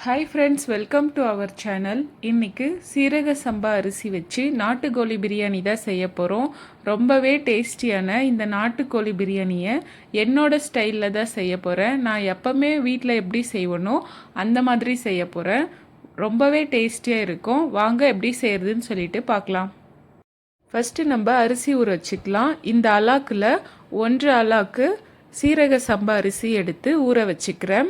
Hi friends, welcome to our channel. இன்றைக்கி சீரக சம்பா அரிசி வச்சு நாட்டுக்கோழி பிரியாணி தான் செய்ய போகிறோம். ரொம்பவே டேஸ்டியான இந்த நாட்டுக்கோழி பிரியாணியை என்னோட ஸ்டைலில் தான் செய்ய போகிறேன். நான் எப்போவுமே வீட்டில் எப்படி செய்வனோ அந்த மாதிரி செய்ய போகிறேன். ரொம்பவே டேஸ்டியாக இருக்கும். வாங்க எப்படி செய்கிறதுன்னு சொல்லிட்டு பார்க்கலாம். ஃபஸ்ட்டு நம்ம அரிசி ஊற வச்சுக்கலாம். இந்த அலாக்கில் 1 அலாக்கு சீரக சம்பா அரிசி எடுத்து ஊற வச்சுக்கிறேன்.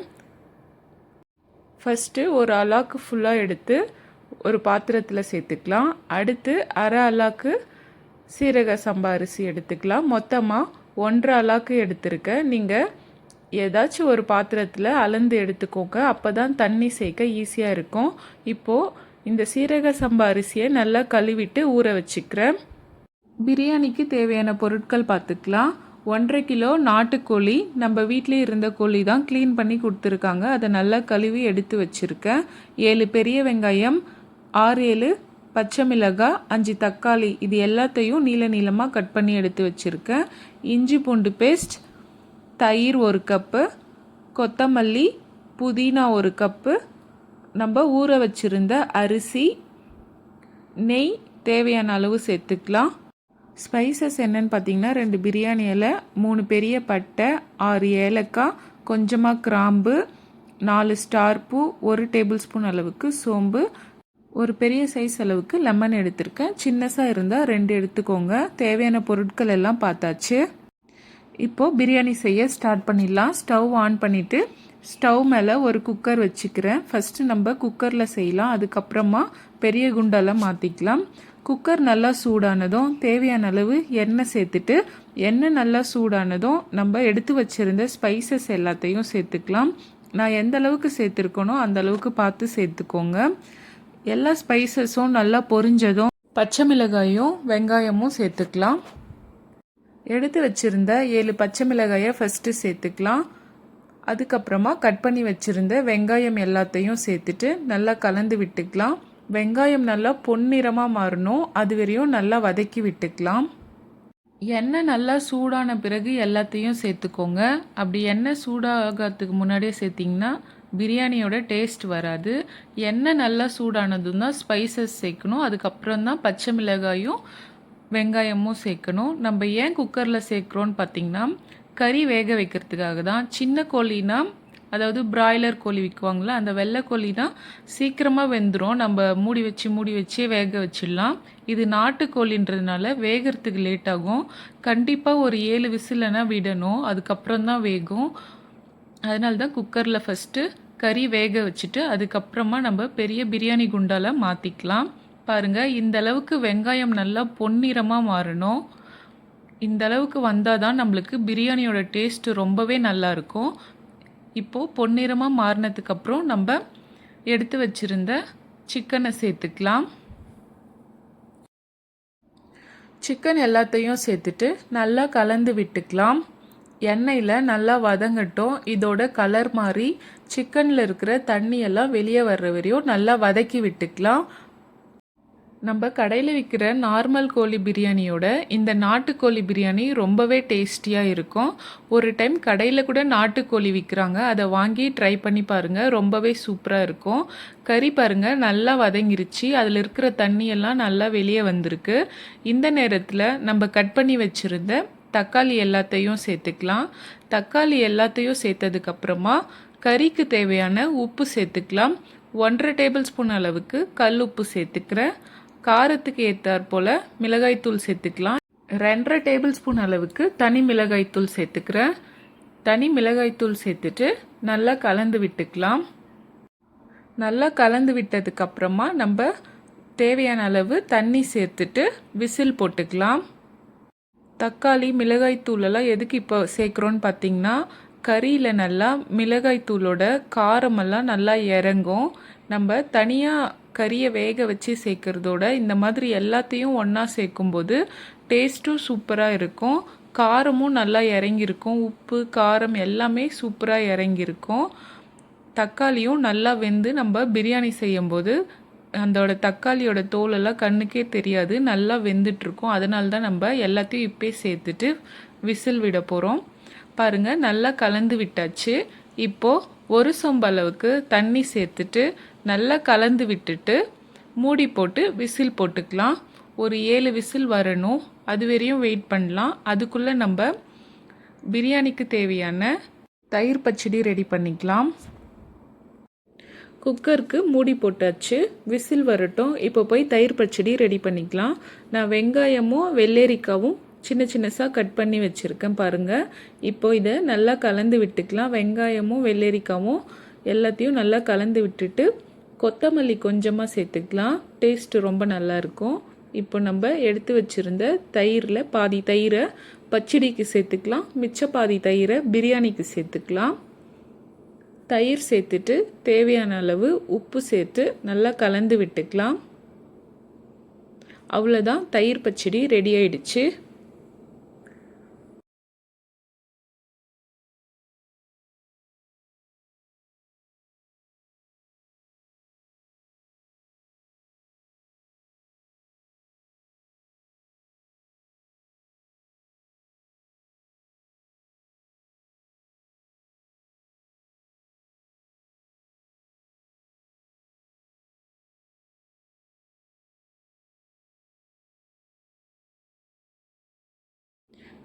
ஃபஸ்ட்டு ஒரு அலாக்கு ஃபுல்லாக எடுத்து ஒரு பாத்திரத்தில் சேர்த்துக்கலாம். அடுத்து அரை அலாக்கு சீரக சம்பா அரிசி எடுத்துக்கலாம். மொத்தமாக 1 அலாக்கு எடுத்துருக்கேன். நீங்கள் ஏதாச்சும் ஒரு பாத்திரத்தில் அளந்து எடுத்துக்கோங்க. அப்போ தான் தண்ணி சேர்க்க ஈஸியாக இருக்கும். இப்போது இந்த சீரக சம்பா அரிசியை நல்லா கழுவிட்டு ஊற வச்சுக்கிறேன். பிரியாணிக்கு தேவையான பொருட்கள் பார்த்துக்கலாம். 1.5 கிலோ நாட்டுக்கோழி, நம்ம வீட்டிலே இருந்த கோழி தான், க்ளீன் பண்ணி கொடுத்துருக்காங்க. அதை நல்லா கழுவி எடுத்து வச்சுருக்கேன். 7 பெரிய வெங்காயம், 6-7 பச்சை மிளகாய், 5 தக்காளி, இது எல்லாத்தையும் நீளமாக கட் பண்ணி எடுத்து வச்சுருக்கேன். இஞ்சி பூண்டு பேஸ்ட், தயிர் 1 கப்பு, கொத்தமல்லி, புதினா 1 கப்பு, நம்ம ஊற வச்சுருந்த அரிசி, நெய் தேவையான அளவு சேர்த்துக்கலாம். ஸ்பைசஸ் என்னன்னு பார்த்தீங்கன்னா 2 பிரியாணி இலை, 3 பெரிய பட்டை, 6 ஏலக்காய், கொஞ்சமாக கிராம்பு, 4 ஸ்டார் பூ, 1 டேபிள் ஸ்பூன் அளவுக்கு சோம்பு, ஒரு பெரிய சைஸ் அளவுக்கு லெமன் எடுத்திருக்கேன். சின்னசாக இருந்தால் 2 எடுத்துக்கோங்க. தேவையான பொருட்கள் எல்லாம் பார்த்தாச்சு. இப்போது பிரியாணி செய்ய ஸ்டார்ட் பண்ணிடலாம். ஸ்டவ் ஆன் பண்ணிவிட்டு ஸ்டவ் மேலே ஒரு குக்கர் வச்சுக்கிறேன். ஃபஸ்ட்டு நம்ம குக்கரில் செய்யலாம். அதுக்கப்புறமா பெரிய குண்டாலாம் மாற்றிக்கலாம். குக்கர் நல்லா சூடானதும் தேவையான அளவு எண்ணெய் சேர்த்துட்டு, எண்ணெய் நல்லா சூடானதும் நம்ம எடுத்து வச்சுருந்த ஸ்பைசஸ் எல்லாத்தையும் சேர்த்துக்கலாம். நான் எந்த அளவுக்கு சேர்த்துருக்கனோ அந்த அளவுக்கு பார்த்து சேர்த்துக்கோங்க. எல்லா ஸ்பைசஸும் நல்லா பொரிஞ்சதும் பச்சை மிளகாயும் வெங்காயமும் சேர்த்துக்கலாம். எடுத்து வச்சுருந்த 7 பச்சை மிளகாயை ஃபஸ்ட்டு சேர்த்துக்கலாம். அதுக்கப்புறமா கட் பண்ணி வச்சுருந்த வெங்காயம் எல்லாத்தையும் சேர்த்துட்டு நல்லா கலந்து விட்டுக்கலாம். வெங்காயம் நல்லா பொன்னிறமாக மாறணும், அது வரையும் நல்லா வதக்கி விட்டுக்கலாம். எண்ணெய் நல்லா சூடான பிறகு எல்லாத்தையும் சேர்த்துக்கோங்க. அப்படி எண்ணெய் சூடாகிறதுக்கு முன்னாடியே சேர்த்திங்கன்னா பிரியாணியோட டேஸ்ட் வராது. எண்ணெய் நல்லா சூடானதும் தான் ஸ்பைசஸ் சேர்க்கணும். அதுக்கப்புறம் தான் பச்சை மிளகாயும் வெங்காயமும் சேர்க்கணும். நம்ம ஏன் குக்கரில் சேர்க்குறோன்னு பார்த்திங்கன்னா கறி வேக வைக்கிறதுக்காக தான். சின்ன கோழினா, அதாவது பிராய்லர் கோழி விற்குவாங்களா, அந்த வெள்ளை கோழினா சீக்கிரமாக வெந்துடும். நம்ம மூடி வச்சே வேக வச்சிடலாம். இது நாட்டுக்கோழின்றதுனால வேகிறதுக்கு லேட் ஆகும். கண்டிப்பாக ஒரு 7 விசிலனா விடணும், அதுக்கப்புறம் தான் வேகும். அதனால தான் குக்கரில் ஃபஸ்ட்டு கறி வேக வச்சுட்டு அதுக்கப்புறமா நம்ம பெரிய பிரியாணி குண்டால மாற்றிக்கலாம். பாருங்கள், இந்த அளவுக்கு வெங்காயம் நல்லா பொன்னிறமாக மாறணும். இந்த அளவுக்கு வந்தால் தான் நம்மளுக்கு பிரியாணியோட டேஸ்ட்டு ரொம்பவே நல்லாயிருக்கும். இப்போது பொன்னிறமாக மாறினதுக்கப்புறம் நம்ம எடுத்து வச்சுருந்த சிக்கனை சேர்த்துக்கலாம். சிக்கன் எல்லாத்தையும் சேர்த்துட்டு நல்லா கலந்து விட்டுக்கலாம். எண்ணெயில் நல்லா வதங்கட்டும். இதோட கலர் மாறி சிக்கனில் இருக்கிற தண்ணியெல்லாம் வெளியே வர்ற வரையும் நல்லா வதக்கி விட்டுக்கலாம். நம்ம கடையில் விற்கிற நார்மல் கோழி பிரியாணியோட இந்த நாட்டுக்கோழி பிரியாணி ரொம்பவே டேஸ்டியாக இருக்கும். ஒரு டைம் கடையில் கூட நாட்டுக்கோழி விற்கிறாங்க, அதை வாங்கி ட்ரை பண்ணி பாருங்கள். ரொம்பவே சூப்பராக இருக்கும். கறி பாருங்கள் நல்லா வதங்கிருச்சு, அதில் இருக்கிற தண்ணியெல்லாம் நல்லா வெளியே வந்திருக்கு. இந்த நேரத்தில் நம்ம கட் பண்ணி வச்சுருந்த தக்காளி எல்லாத்தையும் சேர்த்துக்கலாம். தக்காளி எல்லாத்தையும் சேர்த்ததுக்கப்புறமா கறிக்கு தேவையான உப்பு சேர்த்துக்கலாம். 1.5 டேபிள் ஸ்பூன் அளவுக்கு கல் உப்பு சேர்த்துக்கிறேன். காரத்துக்கு ஏற்றாற் போல் மிளகாய்த்தூள் சேர்த்துக்கலாம். 2.5 டேபிள் ஸ்பூன் அளவுக்கு தனி மிளகாய்த்தூள் சேர்த்துக்கிறேன். தனி மிளகாய்த்தூள் சேர்த்துட்டு நல்லா கலந்து விட்டுக்கலாம். நல்லா கலந்து விட்டதுக்கப்புறமா நம்ம தேவையான அளவு தண்ணி சேர்த்துட்டு விசில் போட்டுக்கலாம். தக்காளி மிளகாய்த்தூளெல்லாம் எதுக்கு இப்போ சேர்க்குறோன்னு பார்த்தீங்கன்னா கறியில் நல்லா மிளகாய்த்தூளோட காரமெல்லாம் நல்லா இறங்கும். நம்ம தனியாக கறியை வேக வச்சு சேர்க்குறதோட இந்த மாதிரி எல்லாத்தையும் ஒன்றா சேர்க்கும்போது டேஸ்ட்டும் சூப்பராக இருக்கும். காரமும் நல்லா இறங்கியிருக்கும். உப்பு காரம் எல்லாமே சூப்பராக இறங்கியிருக்கும். தக்காளியும் நல்லா வெந்து நம்ம பிரியாணி செய்யும்போது அதோட தக்காளியோட தோலெல்லாம் கண்ணுக்கே தெரியாது, நல்லா வெந்துட்டுருக்கும். அதனால தான் நம்ம எல்லாத்தையும் இப்போயே சேர்த்துட்டு விசில் விட போகிறோம். பாருங்கள், நல்லா கலந்து விட்டாச்சு. இப்போது ஒரு சொம்பு அளவுக்கு தண்ணி சேர்த்துட்டு நல்லா கலந்து விட்டுட்டு மூடி போட்டு விசில் போட்டுக்கலாம். ஒரு 7 விசில் வரணும், அது வரையும் வெயிட் பண்ணலாம். அதுக்குள்ளே நம்ம பிரியாணிக்கு தேவையான தயிர் பச்சடி ரெடி பண்ணிக்கலாம். குக்கருக்கு மூடி போட்டாச்சு, விசில் வரட்டும். இப்போ போய் தயிர் பச்சடி ரெடி பண்ணிக்கலாம். நான் வெங்காயமும் வெள்ளரிக்காவும் சின்ன சின்னசாக கட் பண்ணி வச்சுருக்கேன் பாருங்கள். இப்போ இதை நல்லா கலந்து விட்டுக்கலாம். வெங்காயமும் வெள்ளரிக்காவும் எல்லாத்தையும் நல்லா கலந்து விட்டுட்டு கொத்தமல்லி கொஞ்சமாக சேர்த்துக்கலாம். டேஸ்ட்டு ரொம்ப நல்லாயிருக்கும். இப்போ நம்ம எடுத்து வச்சுருந்த தயிரில் பாதி தயிரை பச்சடிக்கு சேர்த்துக்கலாம், மிச்ச பாதி தயிரை பிரியாணிக்கு சேர்த்துக்கலாம். தயிர் சேர்த்துட்டு தேவையான அளவு உப்பு சேர்த்து நல்லா கலந்து விட்டுக்கலாம். அவ்வளோதான், தயிர் பச்சடி ரெடி ஆயிடுச்சு.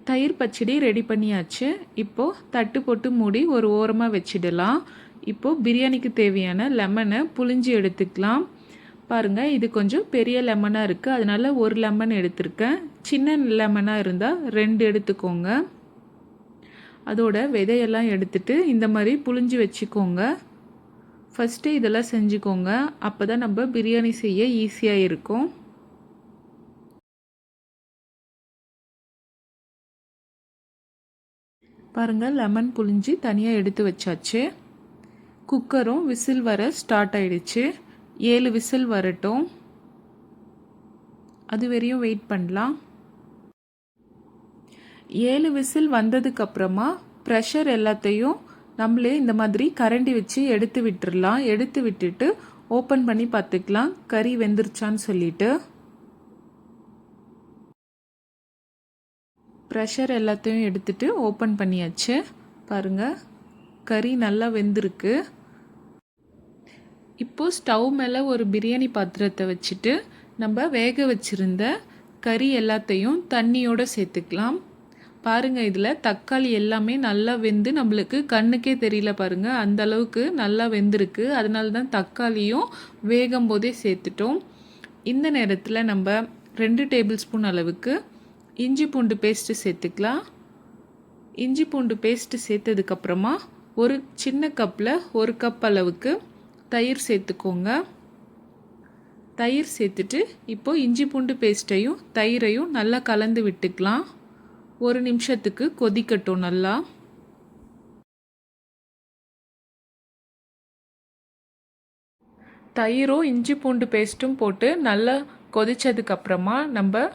தயிர் பச்சடி ரெடி பண்ணியாச்சு. இப்போது தட்டு போட்டு மூடி ஒரு ஓரமாக வச்சிடலாம். இப்போது பிரியாணிக்கு தேவையான லெமனை புழிஞ்சு எடுத்துக்கலாம். பாருங்கள், இது கொஞ்சம் பெரிய லெமனாக இருக்குது, அதனால் ஒரு லெமன் எடுத்திருக்கேன். சின்ன லெமனாக இருந்தால் 2 எடுத்துக்கோங்க. அதோட விதையெல்லாம் எடுத்துட்டு இந்த மாதிரி புழிஞ்சு வச்சுக்கோங்க. ஃபஸ்ட்டு இதெல்லாம் செஞ்சுக்கோங்க, அப்போ தான் நம்ம பிரியாணி செய்ய ஈஸியாக இருக்கும். பாருங்கள், லெமன் புழிஞ்சு தனியாக எடுத்து வச்சாச்சு. குக்கரும் விசில் வர ஸ்டார்ட் ஆயிடுச்சு. 7 விசில் வரட்டும், அது வரையும் வெயிட் பண்ணலாம். 7 விசில் வந்ததுக்கப்புறமா ப்ரெஷர் எல்லாத்தையும் நம்மளே இந்த மாதிரி கரண்டி வச்சு எடுத்து விட்டுடலாம். எடுத்து விட்டுட்டு ஓப்பன் பண்ணி பார்த்துக்கலாம் கறி வெந்துருச்சான்னு சொல்லிட்டு. ப்ரெஷர் எல்லாத்தையும் எடுத்துட்டு ஓப்பன் பண்ணியாச்சு. பாருங்கள், கறி நல்லா வெந்திருக்கு. இப்போது ஸ்டவ் மேலே ஒரு பிரியாணி பாத்திரத்தை வச்சுட்டு நம்ம வேக வச்சுருந்த கறி எல்லாத்தையும் தண்ணியோடு சேர்த்துக்கலாம். பாருங்கள், இதில் தக்காளி எல்லாமே நல்லா வெந்து நம்மளுக்கு கண்ணுக்கே தெரியல பாருங்கள், அந்த அளவுக்கு நல்லா வெந்திருக்கு. அதனால தான் தக்காளியும் வேகும் போதே சேர்த்துட்டோம். இந்த நேரத்தில் நம்ம 2 டேபிள் ஸ்பூன் அளவுக்கு இஞ்சி பூண்டு பேஸ்ட்டு சேர்த்துக்கலாம். இஞ்சி பூண்டு பேஸ்ட்டு சேர்த்ததுக்கப்புறமா ஒரு சின்ன கப்பில் 1 கப் அளவுக்கு தயிர் சேர்த்துக்கோங்க. தயிர் சேர்த்துட்டு இப்போது இஞ்சி பூண்டு பேஸ்ட்டையும் தயிரையும் நல்லா கலந்து விட்டுக்கலாம். 1 நிமிஷத்துக்கு கொதிக்கட்டும் நல்லா. தயிரும் இஞ்சி பூண்டு பேஸ்ட்டும் போட்டு நல்லா கொதித்ததுக்கப்புறமா நம்ம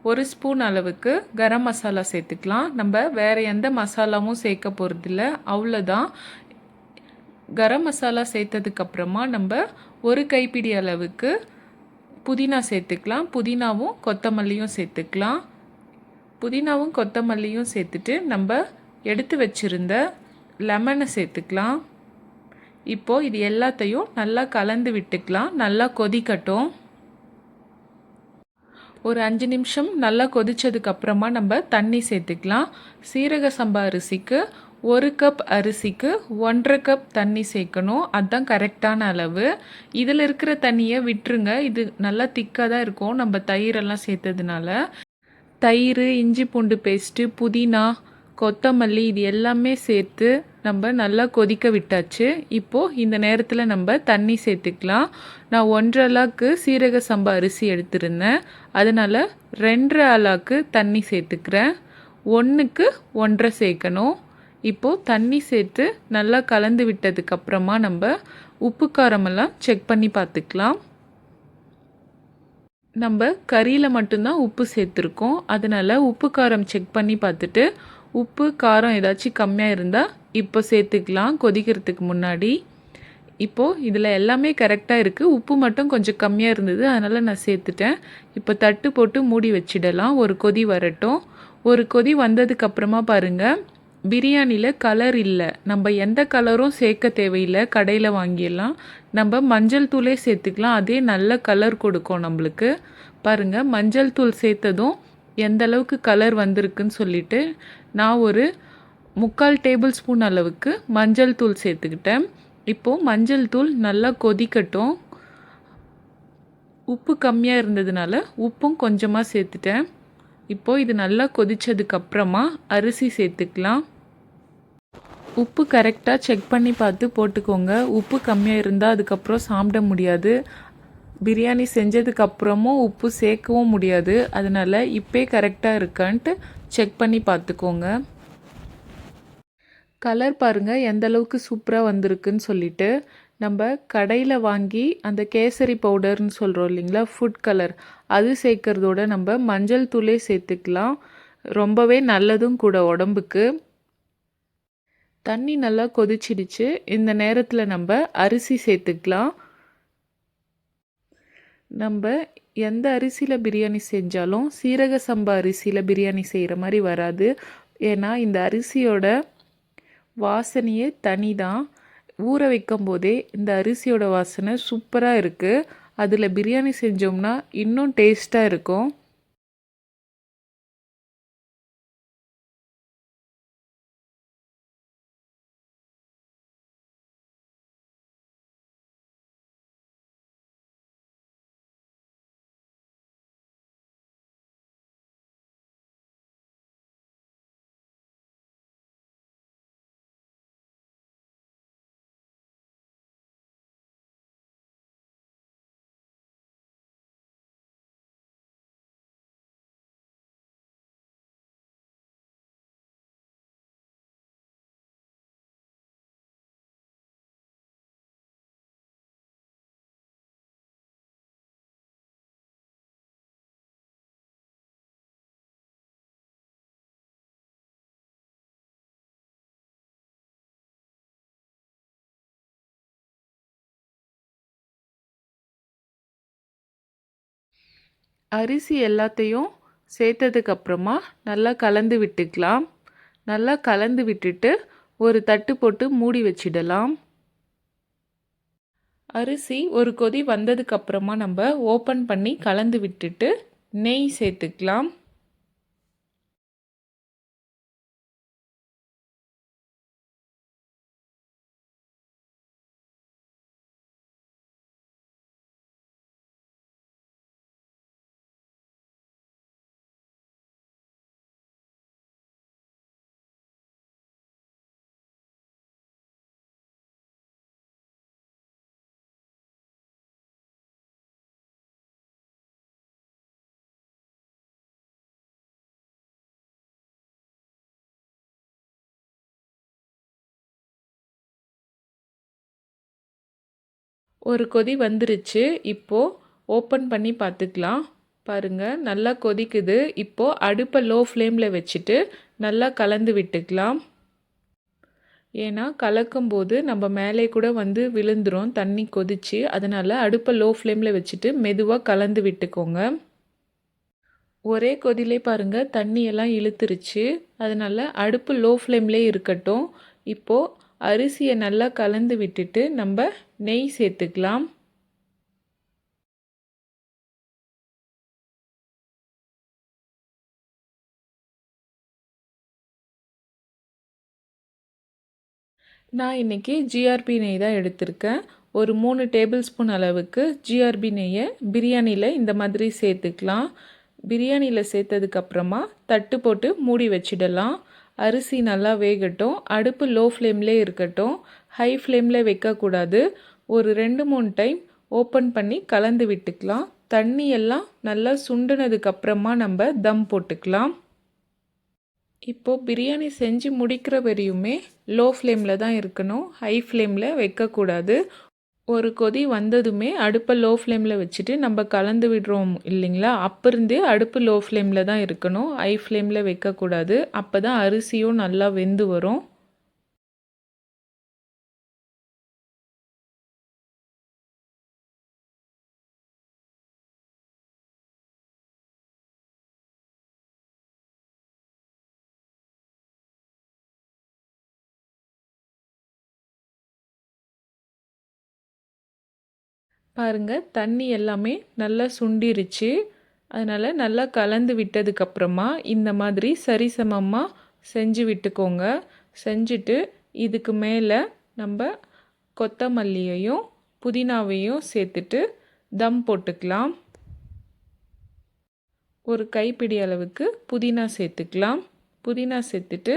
1 ஸ்பூன் அளவுக்கு கரம் மசாலா சேர்த்துக்கலாம். நம்ம வேறு எந்த மசாலாவும் சேர்க்க போகிறதில்ல, அவ்வளோதான். கரம் மசாலா சேர்த்ததுக்கப்புறமா நம்ம 1 கைப்பிடி அளவுக்கு புதினா சேர்த்துக்கலாம். புதினாவும் கொத்தமல்லியும் சேர்த்துக்கலாம். புதினாவும் கொத்தமல்லியும் சேர்த்துட்டு நம்ம எடுத்து வச்சுருந்த லெமனை சேர்த்துக்கலாம். இப்போது இது எல்லாத்தையும் நல்லா கலந்து விட்டுக்கலாம். நல்லா கொதிக்கட்டும். ஒரு 5 நிமிஷம் நல்லா கொதிச்சதுக்கப்புறமா நம்ம தண்ணி சேர்த்துக்கலாம். சீரக சம்பா அரிசிக்கு 1 கப் அரிசிக்கு 1.5 கப் தண்ணி சேர்க்கணும், அதுதான் கரெக்டான அளவு. இதில் இருக்கிற தண்ணியை விட்டுருங்க, இது நல்லா திக்காக தான் இருக்கும் நம்ம தயிரெல்லாம் சேர்த்ததுனால. தயிர், இஞ்சி பூண்டு பேஸ்ட்டு, புதினா, கொத்தமல்லி இது எல்லாமே சேர்த்து நம்ம நல்லா கொதிக்க விட்டாச்சு. இப்போது இந்த நேரத்தில் நம்ம தண்ணி சேர்த்துக்கலாம். நான் 1.5 அலாக்கு சீரக சம்பா அரிசி எடுத்திருந்தேன், அதனால் 2.5 அலாக்கு தண்ணி சேர்த்துக்கிறேன். 1க்கு 1.5 சேர்க்கணும். இப்போது தண்ணி சேர்த்து நல்லா கலந்து விட்டதுக்கப்புறமா நம்ம உப்பு காரமெல்லாம் செக் பண்ணி பார்த்துக்கலாம். நம்ம கறியில் மட்டும்தான் உப்பு சேர்த்துருக்கோம், அதனால் உப்பு காரம் செக் பண்ணி பார்த்துட்டு உப்பு காரம் ஏதாச்சும் கம்மியாக இருந்தால் இப்போ சேர்த்துக்கலாம் கொதிக்கிறதுக்கு முன்னாடி. இப்போது இதில் எல்லாமே கரெக்டாக இருக்குது, உப்பு மட்டும் கொஞ்சம் கம்மியாக இருந்தது, அதனால் நான் சேர்த்துட்டேன். இப்போ தட்டு போட்டு மூடி வச்சிடலாம், ஒரு கொதி வரட்டும். ஒரு கொதி வந்ததுக்கப்புறமா பாருங்கள், பிரியாணியில் கலர் இல்லை, நம்ம எந்த கலரும் சேர்க்க தேவையில்லை, கடையில் வாங்கிடலாம். நம்ம மஞ்சள் தூளே சேர்த்துக்கலாம், அதே நல்ல கலர் கொடுக்கும் நம்மளுக்கு. பாருங்கள், மஞ்சள் தூள் சேர்த்ததும் எந்த அளவுக்கு கலர் வந்திருக்குன்னு சொல்லிட்டு நான் ஒரு 3/4 டேபிள் ஸ்பூன் அளவுக்கு மஞ்சள் தூள் சேர்த்துக்கிட்டேன். இப்போது மஞ்சள் தூள் நல்லா கொதிக்கட்டும். உப்பு கம்மியாக இருந்ததுனால உப்பும் கொஞ்சமாக சேர்த்துட்டேன். இப்போது இது நல்லா கொதித்ததுக்கப்புறமா அரிசி சேர்த்துக்கலாம். உப்பு கரெக்டாக செக் பண்ணி பார்த்து போட்டுக்கோங்க. உப்பு கம்மியாக இருந்தால் அதுக்கப்புறம் சாப்பிட முடியாது. பிரியாணி செஞ்சதுக்கப்புறமும் உப்பு சேர்க்கவும் முடியாது. அதனால் இப்போயே கரெக்டாக இருக்கான்ட்டு செக் பண்ணி பார்த்துக்கோங்க. கலர் பாருங்கள் எந்த அளவுக்கு சூப்பராக வந்திருக்குன்னு சொல்லிட்டு. நம்ம கடையில் வாங்கி அந்த கேசரி பவுடர்னு சொல்கிறோம் இல்லைங்களா, ஃபுட் கலர், அது சேர்க்கறதோட நம்ம மஞ்சள் தூளே சேர்த்துக்கலாம். ரொம்பவே நல்லதும் கூட உடம்புக்கு. தண்ணி நல்லா கொதிச்சிடுச்சு. இந்த நேரத்தில் நம்ம அரிசி சேர்த்துக்கலாம். நம்ம எந்த அரிசியில் பிரியாணி செஞ்சாலும் சீரக சம்பா அரிசியில் பிரியாணி செய்கிற மாதிரி வராது. ஏன்னா இந்த அரிசியோட வாசனையே தனி தான். ஊற வைக்கும் போதே இந்த அரிசியோட வாசனை சூப்பராக இருக்குது. அதில் பிரியாணி செஞ்சோம்னா இன்னும் டேஸ்ட்டாக இருக்கும். அரிசி எல்லாத்தையும் சேர்த்ததுக்கப்புறமா நல்லா கலந்து விட்டுக்கலாம். நல்லா கலந்து விட்டுட்டு ஒரு தட்டு போட்டு மூடி வச்சிடலாம். அரிசி ஒரு கொதி வந்ததுக்கப்புறமா நம்ம ஓப்பன் பண்ணி கலந்து விட்டுட்டு நெய் சேர்த்துக்கலாம். ஒரு கொதி வந்துருச்சு. இப்போது ஓப்பன் பண்ணி பார்த்துக்கலாம். பாருங்கள், நல்லா கொதிக்குது. இப்போது அடுப்பை லோ ஃப்ளேமில் வச்சுட்டு நல்லா கலந்து விட்டுக்கலாம். ஏன்னா கலக்கும்போது நம்ம மேலே கூட வந்து விழுந்துரும் தண்ணி கொதிச்சு. அதனால் அடுப்பை லோ ஃப்ளேமில் வச்சுட்டு மெதுவாக கலந்து விட்டுக்கோங்க. ஒரே கொதிலே பாருங்கள் தண்ணியெல்லாம் இழுத்துருச்சு. அதனால் அடுப்பு லோ ஃப்ளேம்லேயே இருக்கட்டும். இப்போது அரிசியை நல்லா கலந்து விட்டுட்டு நம்ம நெய் சேர்த்துக்கலாம். நான் இன்றைக்கி ஜிஆர்பி நெய் தான் எடுத்திருக்கேன். ஒரு 3 டேபிள் ஸ்பூன் அளவுக்கு ஜிஆர்பி நெய்யை பிரியாணியில் இந்த மாதிரி சேர்த்துக்கலாம். பிரியாணியில் சேர்த்ததுக்கப்புறமா தட்டு போட்டு மூடி வச்சிடலாம். அரிசி நல்லா வேகட்டும். அடுப்பு லோ ஃப்ளேம்லேயே இருக்கட்டும். ஹை ஃப்ளேமில் வைக்கக்கூடாது. ஒரு 2-3 டைம் ஓப்பன் பண்ணி கலந்து விட்டுக்கலாம். தண்ணி எல்லாம் நல்லா சுண்டுனதுக்கப்புறமா நம்ம தம் போட்டுக்கலாம். இப்போது பிரியாணி செஞ்சு முடிக்கிற வரையுமே லோ ஃப்ளேமில் தான் இருக்கணும். ஹை ஃப்ளேமில் வைக்கக்கூடாது. ஒரு கொதி வந்ததுமே அடுப்பை லோ ஃப்ளேமில் வச்சுட்டு நம்ம கலந்து விடுறோம் இல்லைங்களா, அப்போ இருந்தே அடுப்பு லோ ஃப்ளேமில் தான் இருக்கணும். ஹை ஃப்ளேமில் வைக்கக்கூடாது. அப்போ தான் அரிசியும் நல்லா வெந்து வரும். பாருங்கள் தண்ணி எல்லாமே நல்லா சுண்டிருச்சு. அதனால் நல்லா கலந்து விட்டதுக்கப்புறமா இந்த மாதிரி சரிசமமாக செஞ்சு விட்டுக்கோங்க. செஞ்சுட்டு இதுக்கு மேலே நம்ம கொத்தமல்லியையும் புதினாவையும் சேர்த்துட்டு தம் போட்டுக்கலாம். ஒரு கைப்பிடி அளவுக்கு புதினா சேர்த்துக்கலாம். புதினா சேர்த்துட்டு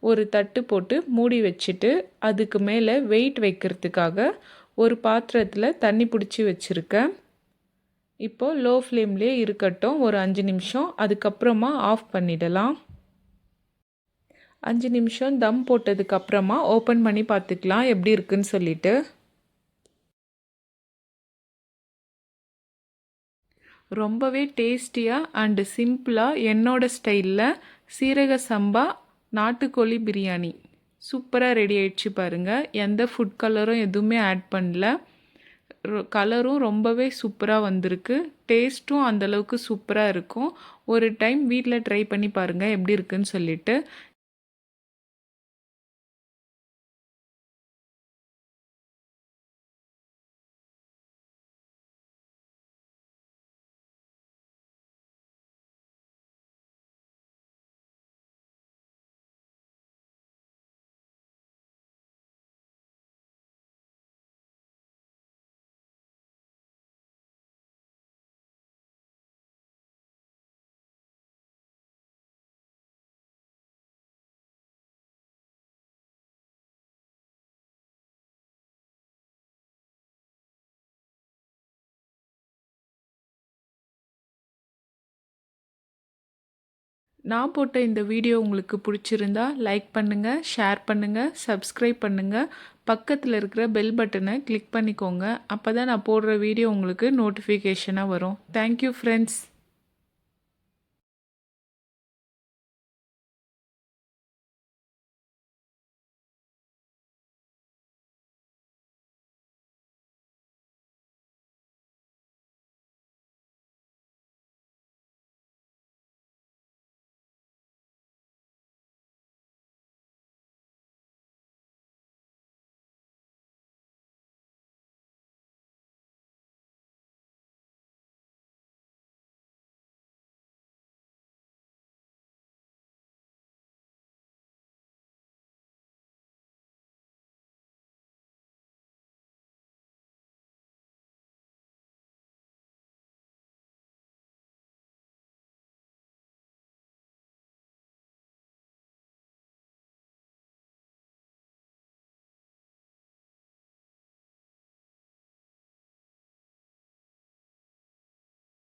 ஒரு தட்டு போட்டு மூடி வச்சுட்டு அதுக்கு மேலே வெயிட் வைக்கிறதுக்காக ஒரு பாத்திரத்தில் தண்ணி பிடிச்சி வச்சுருக்கேன். இப்போது லோ ஃப்ளேம்லேயே இருக்கட்டும் ஒரு 5 நிமிஷம். அதுக்கப்புறமா ஆஃப் பண்ணிடலாம். 5 நிமிஷம் தம் போட்டதுக்கப்புறமா ஓப்பன் பண்ணி பார்த்துக்கலாம் எப்படி இருக்குன்னு சொல்லிட்டு. ரொம்பவே டேஸ்டியாக அண்டு சிம்பிளாக என்னோட ஸ்டைலில் சீரக சம்பா நாட்டுக்கோழி பிரியாணி சூப்பராக ரெடி ஆயிடுச்சு பாருங்கள். எந்த ஃபுட் கலரும் எதுவுமே ஆட் பண்ணல. கலரும் ரொம்பவே சூப்பராக வந்திருக்கு. டேஸ்ட்டும் அந்தளவுக்கு சூப்பராக இருக்கும். ஒரு டைம் வீட்டில் ட்ரை பண்ணி பாருங்கள் எப்படி இருக்குன்னு சொல்லிட்டு. நான் போட்ட இந்த வீடியோ உங்களுக்கு பிடிச்சிருந்தா லைக் பண்ணுங்கள், ஷேர் பண்ணுங்கள், சப்ஸ்கிரைப் பண்ணுங்கள். பக்கத்தில் இருக்கிற பெல் பட்டனை கிளிக் பண்ணிக்கோங்க. அப்போ தான் நான் போடுற வீடியோ உங்களுக்கு நோட்டிஃபிகேஷனாக வரும். Thank you friends.